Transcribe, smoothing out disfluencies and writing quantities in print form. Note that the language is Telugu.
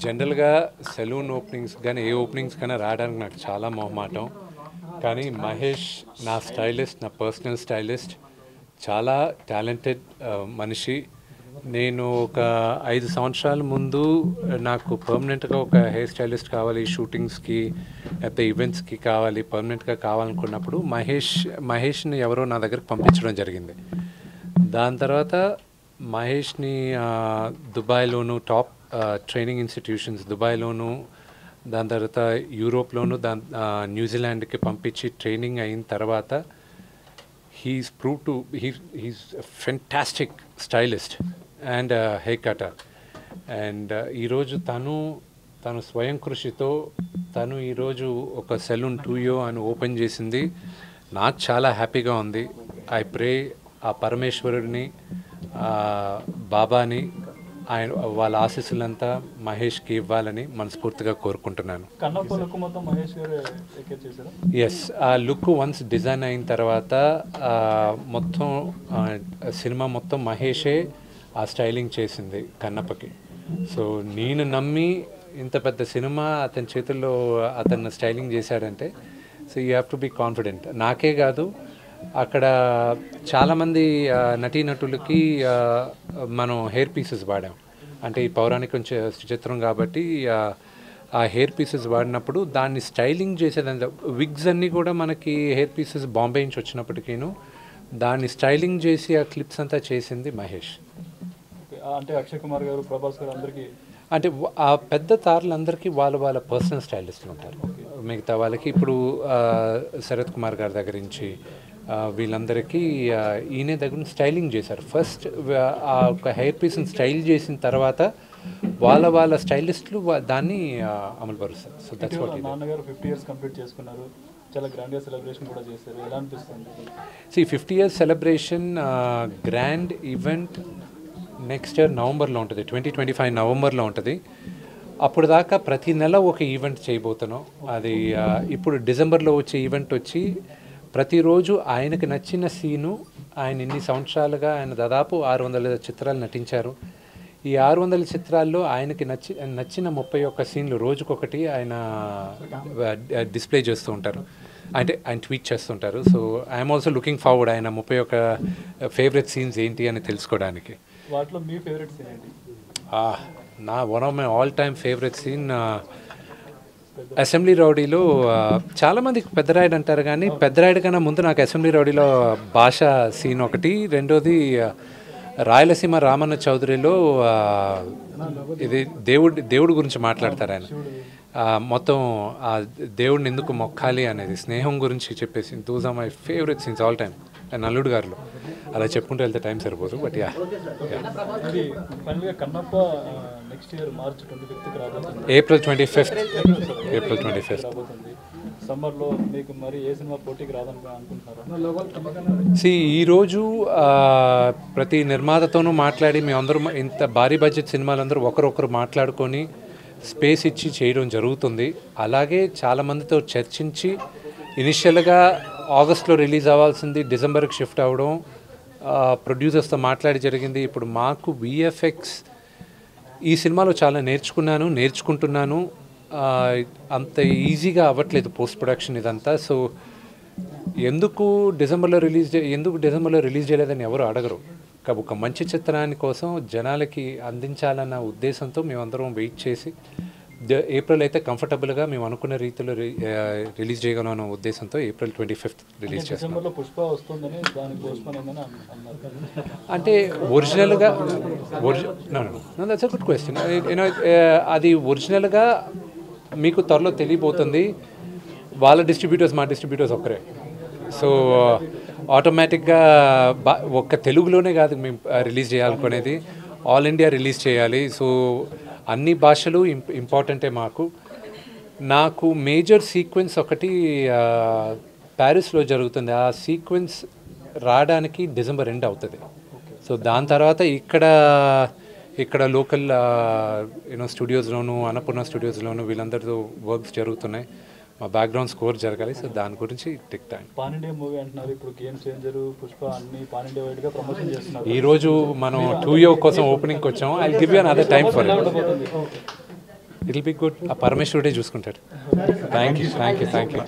జనరల్గా సెలూన్ ఓపెనింగ్స్ కానీ ఏ ఓపెనింగ్స్ కానీ రావడానికి నాకు చాలా మొహమాటం. కానీ మహేష్ నా స్టైలిస్ట్, నా పర్సనల్ స్టైలిస్ట్, చాలా టాలెంటెడ్ మనిషి. నేను ఒక 5 సంవత్సరాల ముందు నాకు పర్మనెంట్గా ఒక హెయిర్ స్టైలిస్ట్ కావాలి, షూటింగ్స్కి లేకపోతే ఈవెంట్స్కి కావాలి, పర్మనెంట్గా కావాలనుకున్నప్పుడు మహేష్ని ఎవరో నా దగ్గరికి పంపించడం జరిగింది. దాని తర్వాత మహేష్ని దుబాయ్లోను టాప్ ట్రైనింగ్ ఇన్స్టిట్యూషన్స్ దుబాయ్లోను, దాని తర్వాత యూరోప్లోను, న్యూజిలాండ్కి పంపించి ట్రైనింగ్ అయిన తర్వాత he's prove to he's fantastic stylist and hair cutter. And ఈరోజు తను స్వయం కృషితో తను ఈరోజు ఒక సెలూన్ టూయో అని ఓపెన్ చేసింది. నాకు చాలా హ్యాపీగా ఉంది. ఐ ప్రే ఆ పరమేశ్వరుడిని, బాబాని, ఆయన వాళ్ళ ఆశీస్సులంతా మహేష్కి ఇవ్వాలని మనస్ఫూర్తిగా కోరుకుంటున్నాను. ఎస్, ఆ లుక్ వన్స్ డిజైన్ అయిన తర్వాత మొత్తం సినిమా మొత్తం మహేషే ఆ స్టైలింగ్ చేసింది కన్నప్పకి. సో నేను నమ్మి ఇంత పెద్ద సినిమా అతని చేతుల్లో అతను స్టైలింగ్ చేశాడంటే so you have to be confident. నాకే కాదు, అక్కడ చాలామంది నటీనటులకి మనం హెయిర్ పీసెస్ వాడాం. అంటే ఈ పౌరాణిక చిత్రం కాబట్టి ఆ హెయిర్ పీసెస్ వాడినప్పుడు దాన్ని స్టైలింగ్ చేసేదాన్ని విగ్స్ అన్నీ కూడా మనకి హెయిర్ పీసెస్ బాంబే నుంచి వచ్చినప్పటికీను దాన్ని స్టైలింగ్ చేసి ఆ క్లిప్స్ అంతా చేసింది మహేష్. అంటే అక్షయ్ కుమార్ గారు, ప్రభాస్ గారు అందరికీ, అంటే ఆ పెద్ద తారలందరికీ వాళ్ళ పర్సనల్ స్టైలిస్టులు ఉంటారు. మిగతా వాళ్ళకి ఇప్పుడు శరత్ కుమార్ గారి దగ్గర నుంచి వీళ్ళందరికీ ఈయన దగ్గర స్టైలింగ్ చేశారు. ఫస్ట్ ఆ ఒక హెయిర్ పీస్ని స్టైల్ చేసిన తర్వాత వాళ్ళ స్టైలిస్టులు దాన్ని అమలుపరుస్తారు. So that's what. నాన్నగారు 50 years కంప్లీట్ చేసుకున్నారు, చాలా గ్రాండ్గా సెలబ్రేషన్ కూడా చేశారు. ఎలా అనిపిస్తుంది? 50 years celebration grand event next year నవంబర్లో ఉంటుంది, 2025 నవంబర్లో ఉంటుంది. అప్పుడు దాకా ప్రతి నెల ఒక ఈవెంట్ చేయబోతున్నాం. అది ఇప్పుడు డిసెంబర్లో వచ్చే ఈవెంట్ వచ్చి ప్రతిరోజు ఆయనకు నచ్చిన సీను, ఆయన ఇన్ని సంవత్సరాలుగా ఆయన దాదాపు 600 చిత్రాలు నటించారు. ఈ 600 చిత్రాల్లో ఆయనకి నచ్చిన 31 సీన్లు రోజుకొకటి ఆయన డిస్ప్లే చేస్తూ ఉంటారు, అంటే ఆయన ట్వీట్ చేస్తుంటారు. So I'm also looking forward ఆయన 31 ఫేవరెట్ సీన్స్ ఏంటి అని తెలుసుకోవడానికి. వాటిలో మీ ఫేవరెట్ సీన్ ఏంటి? నా one of my all time favourite scene assembly రౌడీలో. చాలామందికి పెద్దరాయుడు అంటారు, కానీ పెద్దరాయుడు కన్నా ముందు నాకు అసెంబ్లీ రౌడీలో భాష సీన్ ఒకటి, రెండోది రాయలసీమ రామన్న చౌదరిలో ఇది దేవుడి గురించి మాట్లాడతారు ఆయన. మొత్తం ఆ దేవుడిని ఎందుకు మొక్కాలి అనేది, స్నేహం గురించి చెప్పేసి those are my favourite scenes all time. And అల్లుడు గారిలో అలా చెప్పుకుంటూ వెళ్తే టైం సరిపోదు. బట్ ఏప్రిల్ 25th సమ్మర్లో మీకు మరి ఏ సినిమా పోటీకి రాదనుకుంటున్నారా? ఈరోజు ప్రతి నిర్మాతతోనూ మాట్లాడి మేమందరం ఇంత భారీ బడ్జెట్ సినిమాలందరూ ఒకరొకరు మాట్లాడుకొని స్పేస్ ఇచ్చి చేయడం జరుగుతుంది. అలాగే చాలామందితో చర్చించి ఇనిషియల్గా ఆగస్ట్లో రిలీజ్ అవ్వాల్సింది డిసెంబర్కి షిఫ్ట్ అవ్వడం, ప్రొడ్యూసర్స్తో మాట్లాడి జరిగింది. ఇప్పుడు మాకు విఎఫ్ఎక్స్ ఈ సినిమాలో చాలా నేర్చుకుంటున్నాను. అంత ఈజీగా అవ్వట్లేదు పోస్ట్ ప్రొడక్షన్ ఇదంతా. సో ఎందుకు డిసెంబర్లో రిలీజ్ చేయలేదని ఎవరు అడగరు. ఒక మంచి చిత్రాన్ని కోసం జనాలకి అందించాలన్న ఉద్దేశంతో మేమందరం వెయిట్ చేసి ఏప్రిల్ అయితే కంఫర్టబుల్గా మేము అనుకున్న రీతిలో రిలీజ్ చేయగలం అన్న ఉద్దేశంతో ఏప్రిల్ 25th రిలీజ్ చేస్తాం. అంటే ఒరిజినల్గా దట్స్ ఎ గుడ్ క్వశ్చన్. అది ఒరిజినల్గా మీకు త్వరలో తెలియబోతుంది. వాళ్ళ డిస్ట్రిబ్యూటర్స్ మా డిస్ట్రిబ్యూటర్స్ ఒక్కరే. సో ఆటోమేటిక్గా ఒక్క తెలుగులోనే కాదు మేము రిలీజ్ చేయాలనుకునేది, ఆల్ ఇండియా రిలీజ్ చేయాలి. సో అన్ని భాషలు ఇంపార్టెంటే మాకు. నాకు మేజర్ సీక్వెన్స్ ఒకటి ప్యారిస్లో జరుగుతుంది. ఆ సీక్వెన్స్ రావడానికి డిసెంబర్ ఎండ్ అవుతుంది. సో దాని తర్వాత ఇక్కడ లోకల్ స్టూడియోస్లోను, అన్నపూర్ణ స్టూడియోస్లోను వీళ్ళందరితో వర్క్స్ జరుగుతున్నాయి. మా బ్యాక్గ్రౌండ్ స్కోర్ జరగాలి. సో దాని గురించి tick time. Pan India movie అంటున్నారు, ఇప్పుడు గేమ్ చేంజర్, పుష్ప అన్ని పాన్ ఇండియా వైడ్గా ప్రమోషన్ చేస్తున్నారు. ఈరోజు మనం 2 year కోసం ఓపెనింగ్కి వచ్చాము. I give you another time for it. It will be good. ఆ పరమేశ్వరుడే చూసుకుంటాడు. Thank you.